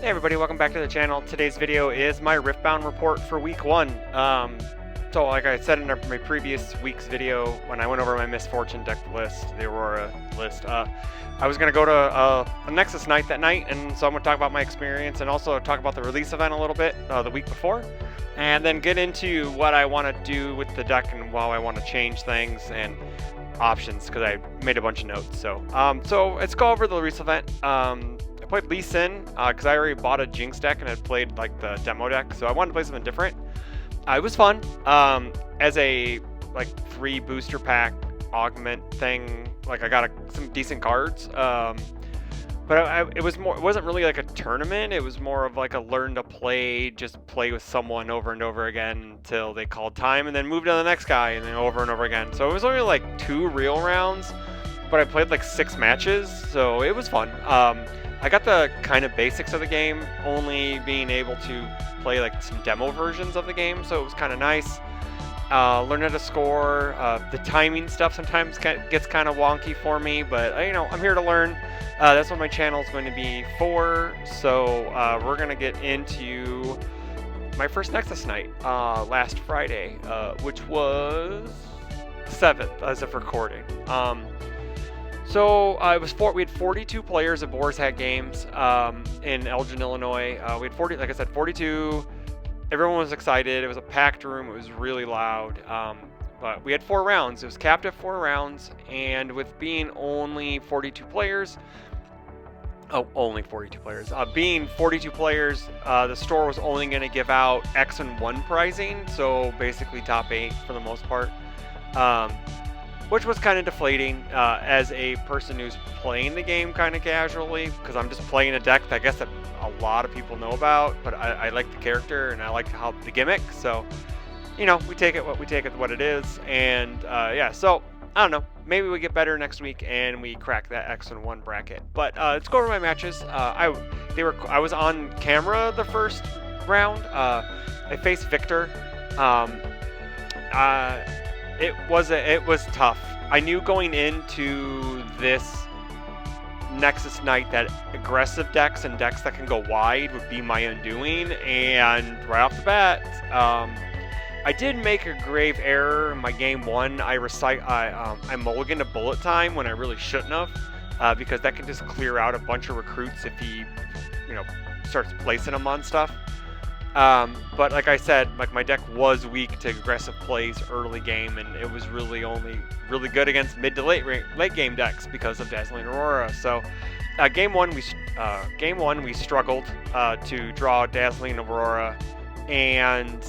Hey everybody, welcome back to the channel. Today's video is my Riftbound report for week 1. So like I said in my previous week's video, when I went over my Misfortune deck list, the Aurora list, I was going to go to a Nexus Night that night, and so I'm going to talk about my experience and also talk about the release event a little bit the week before, and then get into what I want to do with the deck and how I want to change things and options, because I made a bunch of notes. So let's go over the release event. I played Lee Sin because I already bought a Jinx deck and had played like the demo deck, so I wanted to play something different. It was fun as a like free booster pack augment thing. Like I got some decent cards, but it wasn't really like a tournament. It was more of like a learn to play, just play with someone over and over again until they called time, and then move to the next guy, and then over and over again. So it was only like 2 real rounds, but I played like 6 matches, so it was fun. I got the kind of basics of the game, only being able to play like some demo versions of the game, so it was kind of nice. Learn how to score. The timing stuff sometimes gets kind of wonky for me, but I'm here to learn. That's what my channel is going to be for. So we're gonna get into my first Nexus Night last Friday, which was 7th as of recording. So we had 42 players at Boar's Head Games in Elgin, Illinois. We had 42. Everyone was excited. It was a packed room. It was really loud. But we had 4 rounds. It was capped at 4 rounds, and with being only 42 players, being 42 players, the store was only going to give out X and 1 pricing, so basically top 8 for the most part. Which was kind of deflating as a person who's playing the game kind of casually, because I'm just playing a deck that I guess that a lot of people know about, but I like the character and I like the gimmick, so we take it what it is. And yeah, so I don't know, maybe we get better next week and we crack that X and 1 bracket. But let's go over my matches. I was on camera the first round. I faced Victor. It was tough. I knew going into this Nexus Night that aggressive decks and decks that can go wide would be my undoing, and right off the bat, I did make a grave error in my game 1. I mulliganed a bullet time when I really shouldn't have, because that can just clear out a bunch of recruits if he, starts placing them on stuff. But like I said, like my deck was weak to aggressive plays early game, and it was really only really good against mid to late game decks because of Dazzling Aurora. So game one we struggled to draw Dazzling Aurora, and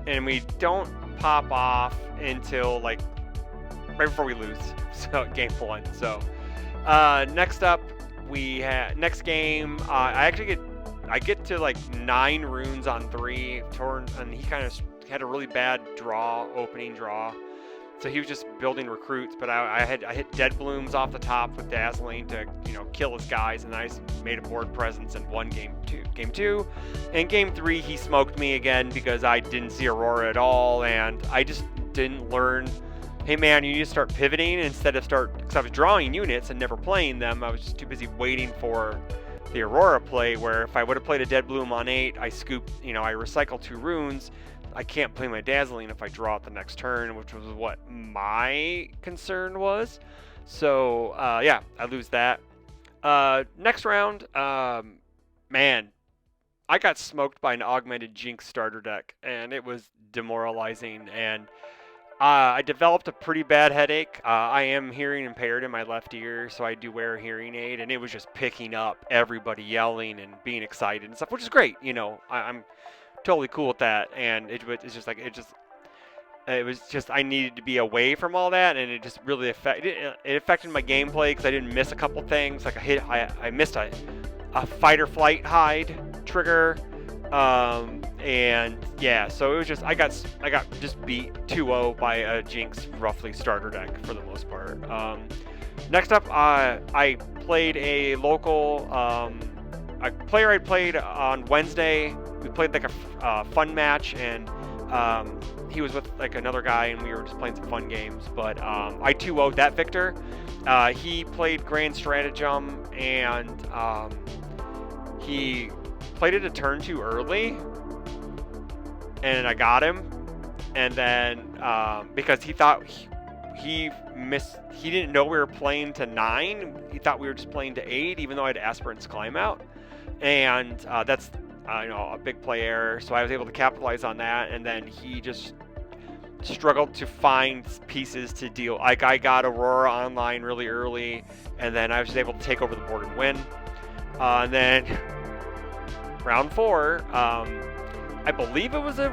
we don't pop off until like right before we lose. So game 1. So next up, next game, I get to like 9 runes on 3 turn, and he kind of had a really bad opening draw, so he was just building recruits. But I hit Dead Blooms off the top with Dazzling to kill his guys, and I made a board presence and won game 2. And game 3 he smoked me again because I didn't see Aurora at all, and I just didn't learn. Hey man, you need to start pivoting because I was drawing units and never playing them. I was just too busy waiting for the Aurora play, where if I would have played a Dead Bloom on 8, I scooped, I recycle 2 runes. I can't play my Dazzling if I draw it the next turn, which was what my concern was. So yeah, I lose that. Next round, man, I got smoked by an augmented Jinx starter deck, and it was demoralizing, and I developed a pretty bad headache. I am hearing impaired in my left ear, so I do wear a hearing aid, and it was just picking up everybody yelling and being excited and stuff, which is great. I'm totally cool with that, and it was just I needed to be away from all that, and it just really affected my gameplay because I didn't miss a couple things. Like I missed a fight or flight hide trigger. And yeah, so it was just I got just beat 2-0 by a Jinx roughly starter deck for the most part. Next up, I played a local player I played on Wednesday. We played like a fun match, and He was with like another guy, and we were just playing some fun games. But I 2-0'd that Victor. He played Grand Stratagem, and he played it a turn too early, and I got him. And then because he thought he didn't know we were playing to 9. He thought we were just playing to 8, even though I had Aspirant's Climb out. And that's a big play error. So I was able to capitalize on that. And then he just struggled to find pieces to deal. Like, I got Aurora online really early, and then I was just able to take over the board and win. And then round 4, I believe it was a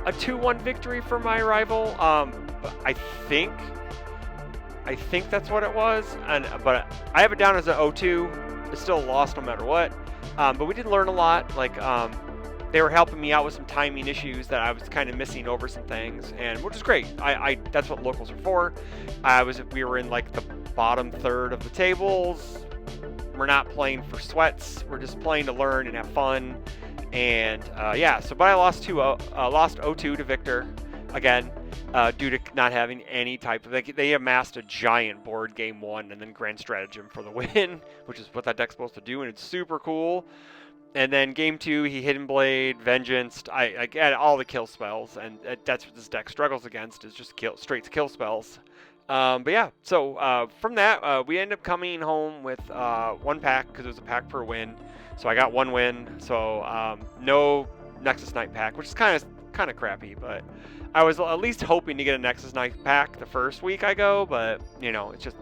2-1 victory for my rival. I think that's what it was. But I have it down as an 0-2. It's still a loss no matter what. But we did learn a lot. Like, they were helping me out with some timing issues that I was kind of missing over some things, and which is great. That's what locals are for. We were in like the bottom third of the tables. We're not playing for sweats. We're just playing to learn and have fun. And yeah, so but I lost 0-2 to Victor again, due to not having any type of, they amassed a giant board game 1 and then Grand Stratagem for the win, which is what that deck's supposed to do, and it's super cool. And then game 2, he Hidden Blade, Vengeance. I get all the kill spells, and that's what this deck struggles against, is just straight kill spells. But yeah, so from that, we ended up coming home with 1 pack, because it was a pack per win. So I got 1 win. So no Nexus Night pack, which is kind of crappy. But I was at least hoping to get a Nexus Night pack the first week I go. But you know, it's just,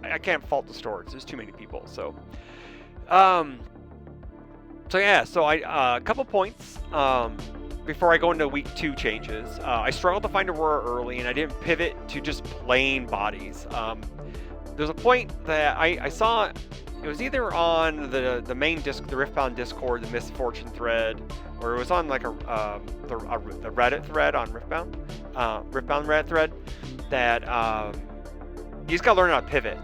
I can't fault the stores. There's too many people. So so yeah, so a couple points before I go into week 2 changes. I struggled to find Aurora early, and I didn't pivot to just plain bodies. There's a point that I saw. It was either on the main the Riftbound Discord, the Misfortune thread, or it was on like the Reddit thread on Riftbound Reddit thread, that you just gotta learn how to pivot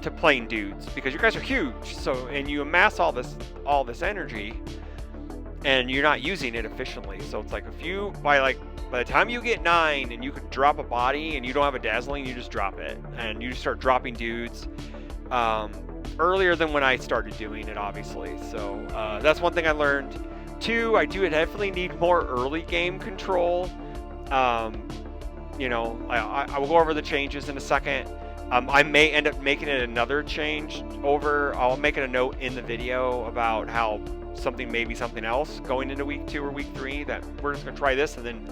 to plain dudes, because you guys are huge. So, and you amass all this energy, and you're not using it efficiently. So it's like, by the time you get 9 and you could drop a body and you don't have a dazzling, you just drop it and you just start dropping dudes earlier than when I started doing it, obviously. So that's one thing I learned. 2, I do definitely need more early game control. You know, I will go over the changes in a second. I may end up making it another change over. I'll make it a note in the video about how maybe something else going into week 2 or week 3, that we're just gonna try this, and then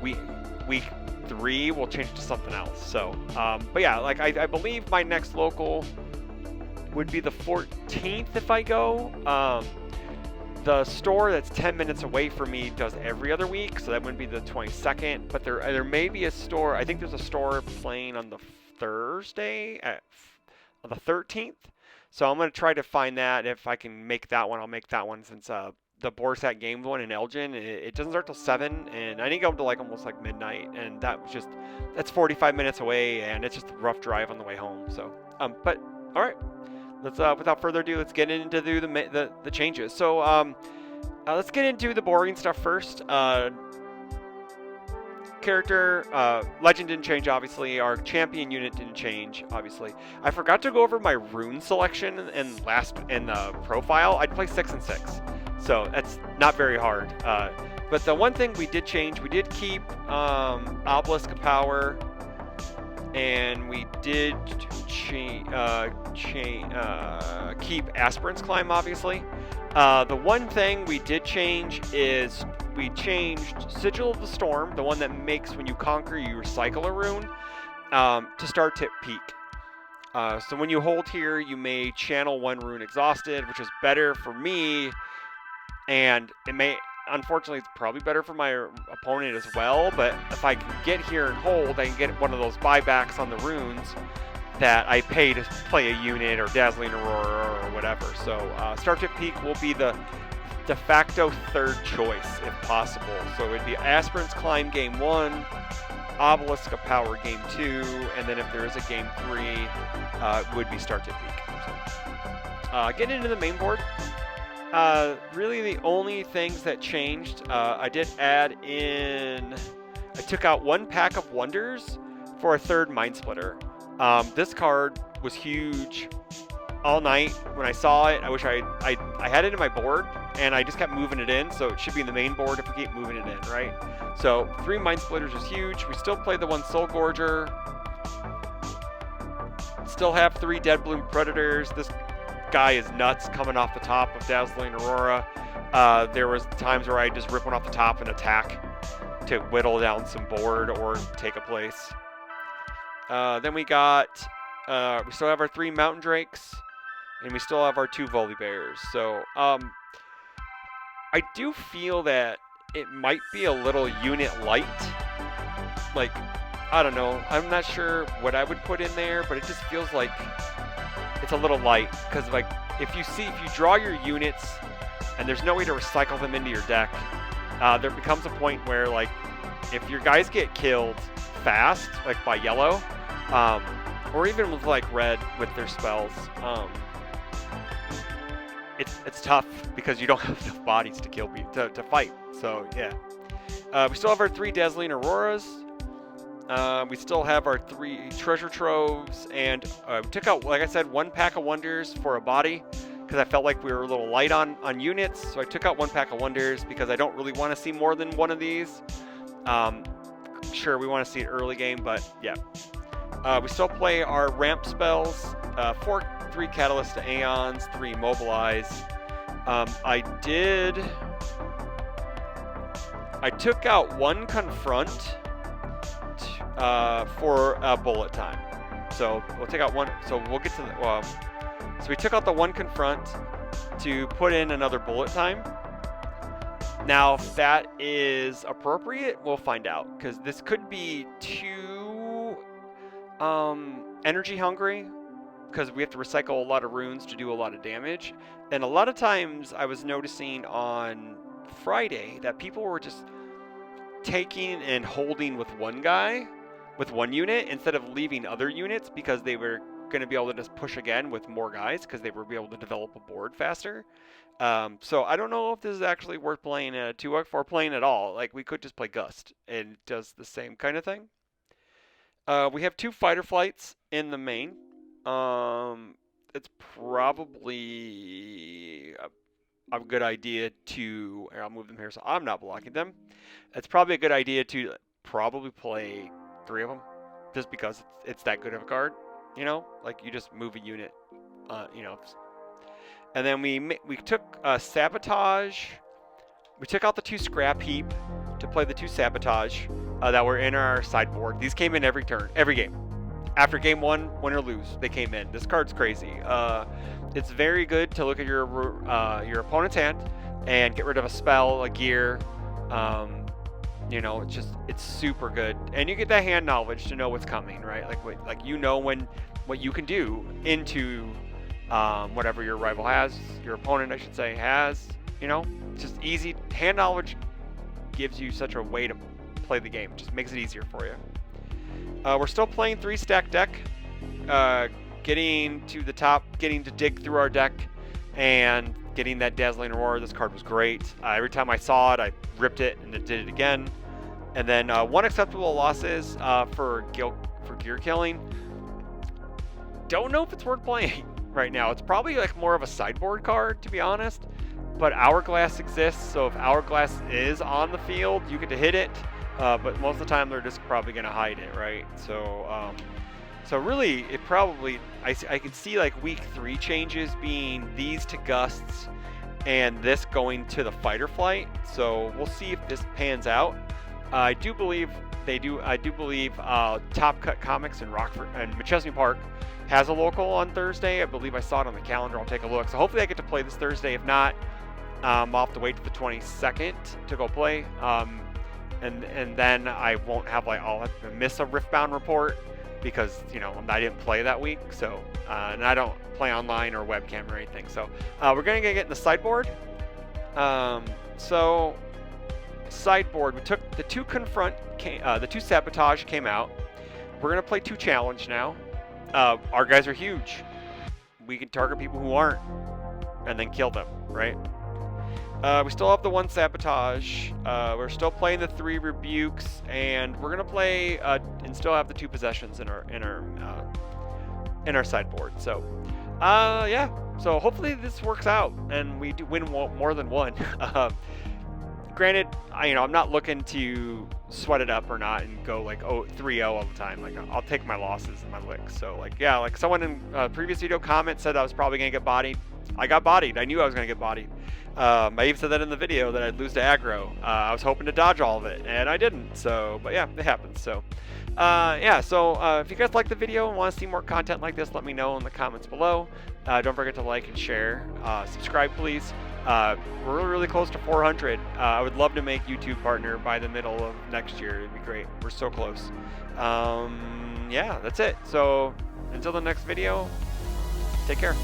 week 3 we'll change it to something else. So but yeah, like I believe my next local would be the 14th if I go. The store that's 10 minutes away from me does every other week, so that wouldn't be the 22nd. But there may be a store. I think there's a store playing on the Thursday on the 13th. So I'm gonna try to find that. If I can make that one, I'll make that one, since the Borsat Games one in Elgin, it doesn't start till 7, and I need to go to like almost like midnight, and that's 45 minutes away, and it's just a rough drive on the way home. So but all right. Let's without further ado, let's get into the changes. So let's get into the boring stuff first. Character legend didn't change, obviously. Our champion unit didn't change, obviously. I forgot to go over my rune selection in the profile. I'd play 6 and 6, so that's not very hard. But the one thing we did change, we did keep Obelisk of Power, and we did keep Aspirant's Climb, obviously. The one thing we did change is we changed Sigil of the Storm, the one that makes when you conquer, you recycle a rune, to start at peak. So when you hold here, you may channel 1 rune exhausted, which is better for me, and it may, unfortunately, it's probably better for my opponent as well. But if I can get here and hold, I can get one of those buybacks on the runes that I pay to play a unit or Dazzling Aurora or whatever. So start at peak will be the de facto 3rd choice if possible. So it'd be Aspirant's Climb game 1, Obelisk of Power game 2, and then if there is a game 3, it would be start at peak. So, getting into the main board. Really the only things that changed, I did add in, I took out 1 pack of wonders for a 3rd Mind Splitter. This card was huge all night. When I saw it, I wish I had it in my board, and I just kept moving it in, so it should be in the main board if we keep moving it in, right? So 3 Mind Splitters is huge. We still play the 1 Soul Gorger. Still have 3 Dead Bloom Predators. This guy is nuts coming off the top of Dazzling Aurora. There was times where I just rip one off the top and attack to whittle down some board or take a place. Then we got, we still have our 3 Mountain Drakes, and we still have our 2 Volibears. So I do feel that it might be a little unit light. Like, I don't know. I'm not sure what I would put in there, but it just feels like it's a little light. Because like, if you draw your units and there's no way to recycle them into your deck, there becomes a point where like, if your guys get killed fast, like by yellow, or even with like red with their spells, it's tough because you don't have enough bodies to kill to fight. So yeah, we still have our 3 Dazzling Auroras. We still have our 3 Treasure Troves, and we took out, like I said, 1 pack of wonders for a body because I felt like we were a little light on units. So I took out 1 pack of wonders because I don't really want to see more than 1 of these. Sure, we want to see it early game, but yeah. We still play our ramp spells, 3 Catalyst to Aeons, 3 Mobilize. I took out 1 Confront for bullet time. So we'll take out 1, so we'll get to the, so we took out the 1 Confront to put in another bullet time. Now, if that is appropriate, we'll find out, because this could be too energy hungry, because we have to recycle a lot of runes to do a lot of damage. And a lot of times I was noticing on Friday that people were just taking and holding with 1 guy, with 1 unit, instead of leaving other units, because they were going to be able to just push again with more guys, because they would be able to develop a board faster. So I don't know if this is actually worth playing at a 2-up or playing at all. Like, we could just play Gust, and it does the same kind of thing. We have 2 Fighter Flights in the main. It's probably a good idea to, I'll move them here so I'm not blocking them. It's probably a good idea to probably play 3 of them, just because it's that good of a card, you know? Like, you just move a unit, you know. And then we took Sabotage. We took out the 2 Scrap Heap to play the 2 Sabotage that were in our sideboard. These came in every turn, every game. After game 1, win or lose, they came in. This card's crazy. It's very good to look at your opponent's hand and get rid of a spell, a gear. You know, it's super good, and you get that hand knowledge to know what's coming, right? Like you know what you can do into whatever your rival has, your opponent, I should say, has. You know, it's just easy. Hand knowledge gives you such a way to play the game. It just makes it easier for you. We're still playing 3-stack deck, getting to the top, getting to dig through our deck, and getting that Dazzling Aurora. This card was great. Every time I saw it, I ripped it and it did it again. And then 1 acceptable losses for gear killing. Don't know if it's worth playing right now. It's probably like more of a sideboard card, to be honest. But Hourglass exists, so if Hourglass is on the field, you get to hit it. But most of the time, they're just probably going to hide it, right? So, so really, it probably, I can see like week 3 changes being these to Gusts and this going to the Fighter Flight. So we'll see if this pans out. I do believe they do. I do believe Top Cut Comics in Rockford and McChesney Park has a local on Thursday. I believe I saw it on the calendar. I'll take a look. So hopefully I get to play this Thursday. If not, I'll have to wait to the 22nd to go play. And then I won't have I'll have to miss a Riftbound report because, you know, I didn't play that week. So, and I don't play online or webcam or anything. So we're going to get in the sideboard. So sideboard, we took the 2 Confront, the 2 Sabotage came out. We're going to play 2 Challenge now. Our guys are huge. We can target people who aren't and then kill them, right? We still have the 1 sabotage. We're still playing the 3 rebukes, and we're gonna play and still have the 2 possessions in our sideboard. So, yeah. So hopefully this works out, and we do win more than one. Granted, I'm not looking to sweat it up or not and go like 3-0 all the time. Like, I'll take my losses and my licks. So like, yeah, like someone in a previous video comment said I was probably gonna get bodied. I got bodied. I knew I was gonna get bodied. I even said that in the video that I'd lose to aggro. I was hoping to dodge all of it, and I didn't. So, but yeah, it happens. So, yeah. So if you guys like the video and want to see more content like this, let me know in the comments below. Don't forget to like and share. Subscribe, please. We're really close to 400. I would love to make YouTube partner by the middle of next year. It'd be great. We're so close. Yeah, that's it. So until the next video, take care.